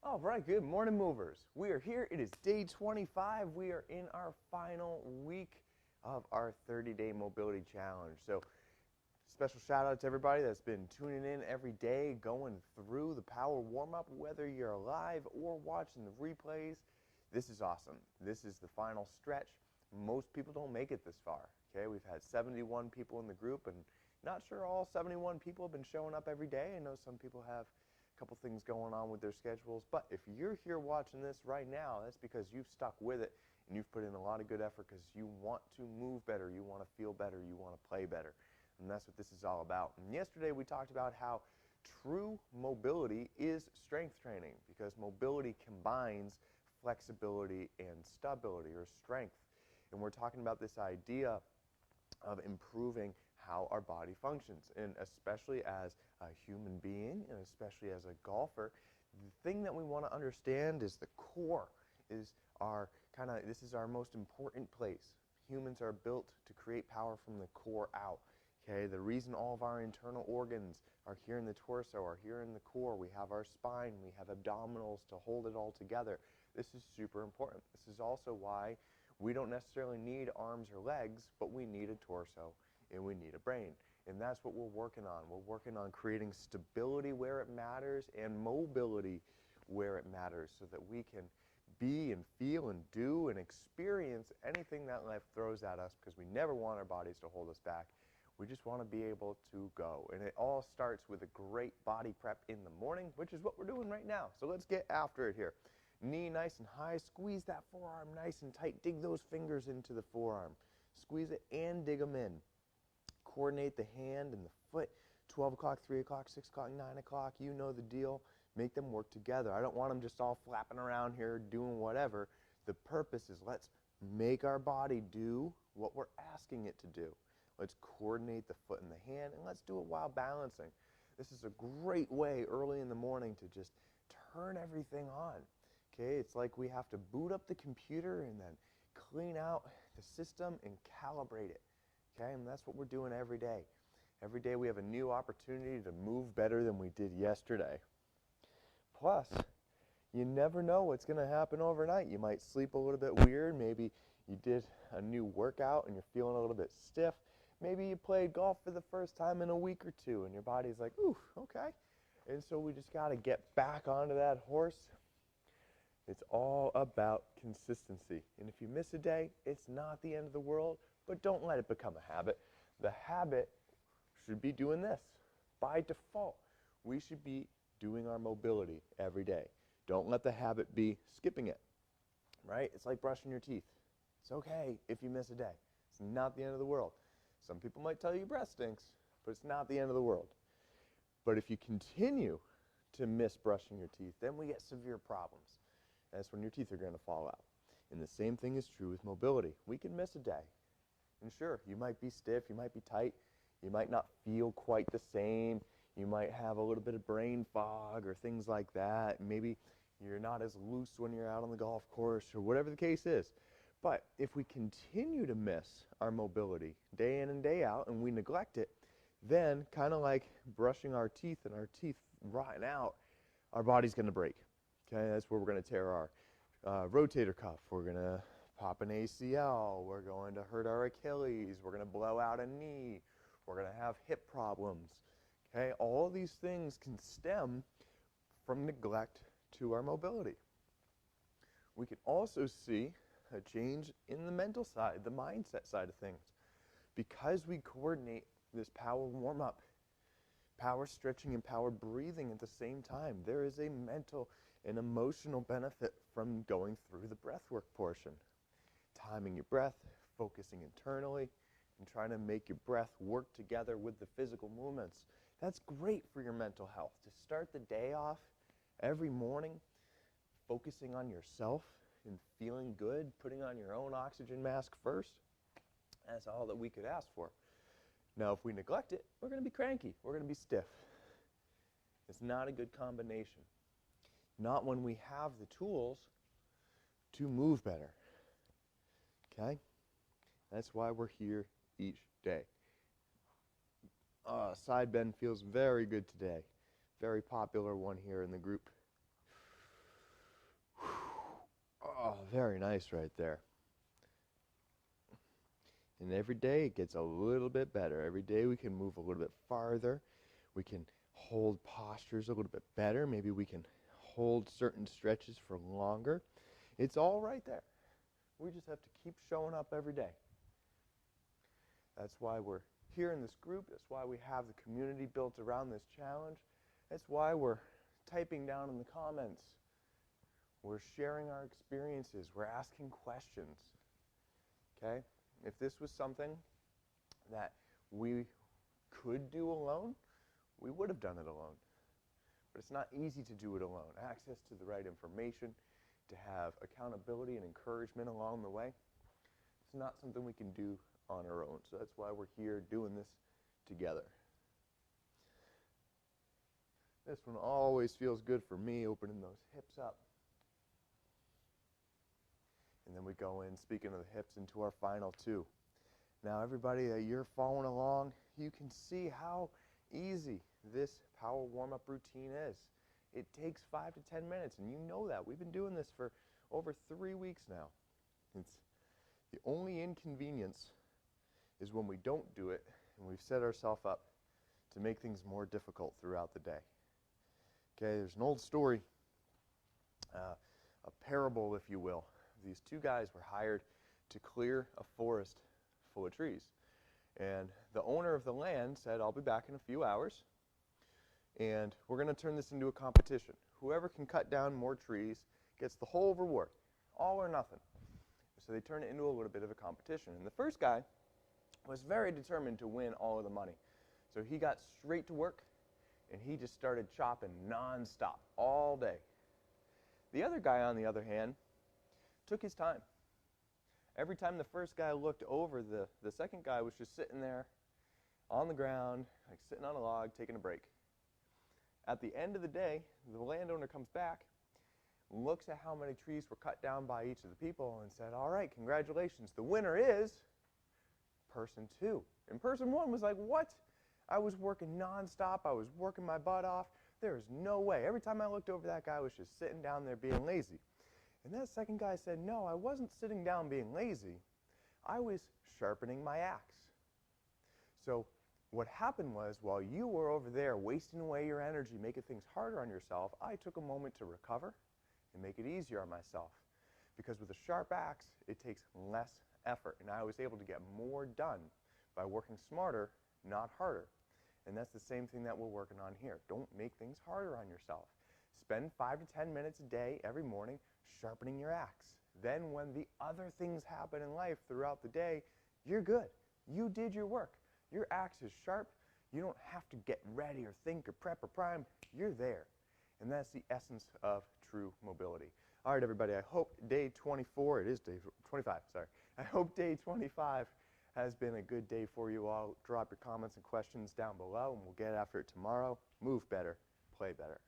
All right, good morning, movers. We are here. It is day 25. We are in our final week of our 30-day mobility challenge. So special shout out to everybody that's been tuning in every day, going through the power warm-up, whether you're live or watching the replays. This is awesome. This is the final stretch. Most people don't make it this far. Okay, we've had 71 people in the group, and not sure all 71 people have been showing up every day. I know some people have couple things going on with their schedules, but if you're here watching this right now, that's because you've stuck with it and you've put in a lot of good effort because you want to move better, you want to feel better, you want to play better, and that's what this is all about. And yesterday we talked about how true mobility is strength training, because mobility combines flexibility and stability, or strength, and we're talking about this idea of improving how our body functions, and especially as a human being and especially as a golfer, the thing that we want to understand is the core is our this is our most important place. Humans are built to create power from the core out. Okay, the reason all of our internal organs are here in the torso, are here in the core. We have our spine, we have abdominals to hold it all together. This is super important. This is also why we don't necessarily need arms or legs, but we need a torso and we need a brain. And that's what we're working on. We're working on creating stability where it matters and mobility where it matters, so that we can be and feel and do and experience anything that life throws at us, because we never want our bodies to hold us back. We just want to be able to go. And it all starts with a great body prep in the morning, which is what we're doing right now. So let's get after it here. Knee nice and high. Squeeze that forearm nice and tight. Dig those fingers into the forearm. Squeeze it and dig them in. Coordinate the hand and the foot. 12 o'clock, 3 o'clock, 6 o'clock, 9 o'clock, you know the deal. Make them work together. I don't want them just all flapping around here doing whatever. The purpose is, let's make our body do what we're asking it to do. Let's coordinate the foot and the hand, and let's do it while balancing. This is a great way early in the morning to just turn everything on. Okay, it's like we have to boot up the computer and then clean out the system and calibrate it. Okay, and that's what we're doing every day. Every day we have a new opportunity to move better than we did yesterday. Plus, you never know what's going to happen overnight. You might sleep a little bit weird. Maybe you did a new workout and you're feeling a little bit stiff. Maybe you played golf for the first time in a week or two and your body's like, ooh, okay. And so we just got to get back onto that horse. It's all about consistency. And if you miss a day, it's not the end of the world, but don't let it become a habit. The habit should be doing this. By default, we should be doing our mobility every day. Don't let the habit be skipping it, right? It's like brushing your teeth. It's okay if you miss a day. It's not the end of the world. Some people might tell you your breath stinks, but it's not the end of the world. But if you continue to miss brushing your teeth, then we get severe problems. That's when your teeth are going to fall out. And the same thing is true with mobility. We can miss a day. And sure, you might be stiff, you might be tight, you might not feel quite the same, you might have a little bit of brain fog or things like that. Maybe you're not as loose when you're out on the golf course, or whatever the case is. But if we continue to miss our mobility day in and day out, and we neglect it, then kind of like brushing our teeth and our teeth rotting out, our body's going to break. Okay, that's where we're going to tear our rotator cuff. We're going to pop an ACL. We're going to hurt our Achilles. We're going to blow out a knee. We're going to have hip problems. Okay, all these things can stem from neglect to our mobility. We can also see a change in the mental side, the mindset side of things. Because we coordinate this power warm-up, power stretching and power breathing at the same time, there is a mental and emotional benefit from going through the breath work portion. Timing your breath, focusing internally, and trying to make your breath work together with the physical movements. That's great for your mental health. To start the day off every morning focusing on yourself and feeling good, putting on your own oxygen mask first, that's all that we could ask for. Now, if we neglect it, we're going to be cranky. We're going to be stiff. It's not a good combination. Not when we have the tools to move better. Okay? That's why we're here each day. Side bend feels very good today. Very popular one here in the group. Very nice right there. And every day it gets a little bit better. Every day we can move a little bit farther. We can hold postures a little bit better. Maybe we can hold certain stretches for longer. It's all right there. We just have to keep showing up every day. That's why we're here in this group. That's why we have the community built around this challenge. That's why we're typing down in the comments. We're sharing our experiences. We're asking questions. Okay? If this was something that we could do alone, we would have done it alone. But it's not easy to do it alone. Access to the right information, to have accountability and encouragement along the way, it's not something we can do on our own. So that's why we're here doing this together. This one always feels good for me, opening those hips up. And then we go in, speaking of the hips, into our final two. Now everybody, you're following along, you can see how easy this power warm-up routine is. It takes 5 to 10 minutes, and you know that. We've been doing this for over 3 weeks now. It's the only inconvenience is when we don't do it, and we've set ourselves up to make things more difficult throughout the day. Okay, there's an old story, a parable, if you will. These two guys were hired to clear a forest full of trees. And the owner of the land said, I'll be back in a few hours, and we're going to turn this into a competition. Whoever can cut down more trees gets the whole reward, all or nothing. So they turned it into a little bit of a competition. And the first guy was very determined to win all of the money. So he got straight to work, and he just started chopping nonstop all day. The other guy, on the other hand, took his time. Every time the first guy looked over, the second guy was just sitting there on the ground, like sitting on a log, taking a break. At the end of the day, the landowner comes back, looks at how many trees were cut down by each of the people, and said, all right, congratulations, the winner is person 2. And person 1 was like, what? I was working nonstop, I was working my butt off, there is no way. Every time I looked over, that guy was just sitting down there being lazy. And that second guy said, no, I wasn't sitting down being lazy. I was sharpening my axe. So what happened was, while you were over there wasting away your energy, making things harder on yourself, I took a moment to recover and make it easier on myself. Because with a sharp axe, it takes less effort. And I was able to get more done by working smarter, not harder. And that's the same thing that we're working on here. Don't make things harder on yourself. Spend 5 to 10 minutes a day, every morning, sharpening your axe. Then when the other things happen in life throughout the day, you're good. You did your work. Your axe is sharp. You don't have to get ready or think or prep or prime. You're there. And that's the essence of true mobility. All right, everybody, I hope day 24, it is day 25, sorry. I hope day 25 has been a good day for you all. Drop your comments and questions down below, and we'll get after it tomorrow. Move better, play better.